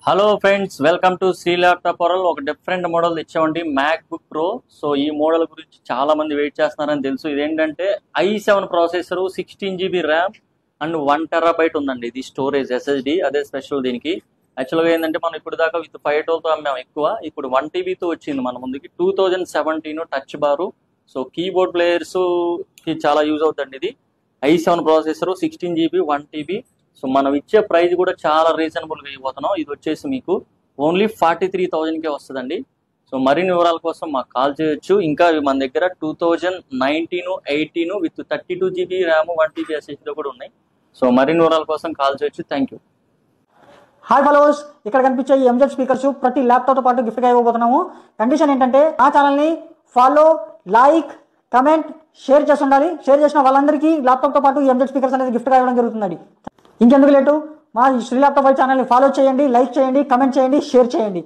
Hello friends, welcome to Sri laptop world. ఒక different model తెచ్చామండి, MacBook Pro. So ఈ model గురించి చాలా మంది వెయిట్ చేస్తున్నారని తెలుసు. ఇదేంటంటే i7 processor, 16 GB RAM and 1 TB ఉందండి. ఇది స్టోరేజ్ SSD, అదే స్పెషల్ దీనికి. యాక్చువల్గా ఏంటంటే మనం ఇప్పుడు దాకా విత్ 512తో అమ్మాము ఎక్కువ, ఇప్పుడు 1 TBతో వచ్చింది మన ముందుకి. 2017 టచ్ బారు. సో కీబోర్డ్ ప్లేయర్స్ కి చాలా యూజ్ అవుతుంది. ఇది i7 processor, 16 GB 1 TB. So మనం ఇచ్చే ప్రైస్ కూడా చాలా రీజనబుల్గా ఇవ్వబోతున్నాం. ఇది వచ్చేసి మీకు ఓన్లీ 43,000కే వస్తుందండి. సో మరిన్ని వివరాల కోసం మాకు కాల్ చేయొచ్చు. ఇంకా మన దగ్గర 2019, 18 with 32 GB RAM 1 TB SSD కూడా ఉన్నాయి. సో మరిన్ని వివరాల కోసం కాల్ చేయొచ్చు. Thank you. హాయ్ ఫాలోవర్స్, ఇక్కడ కనిపించే ఈ ఎంజెడ్ స్పీకర్స్ ప్రతి ల్యాప్టాప్తో పాటు గిఫ్ట్గా ఇవ్వబోతున్నాము. కండిషన్ ఏంటంటే ఆ ఛానల్ని ఫాలో, లైక్, కమెంట్, షేర్ చేసి ఉండాలి. షేర్ చేసిన వాళ్ళందరికీ ల్యాప్టాప్తో పాటు ఎంజెడ్ స్పీకర్స్ అనేది గిఫ్ట్గా ఇవ్వడం జరుగుతుందండి. ఇంకెందుకు లేటు, మా శ్రీ ల్యాప్టాప్ ఛానల్ని ఫాలో చేయండి, లైక్ చేయండి, కమెంట్ చేయండి, షేర్ చేయండి.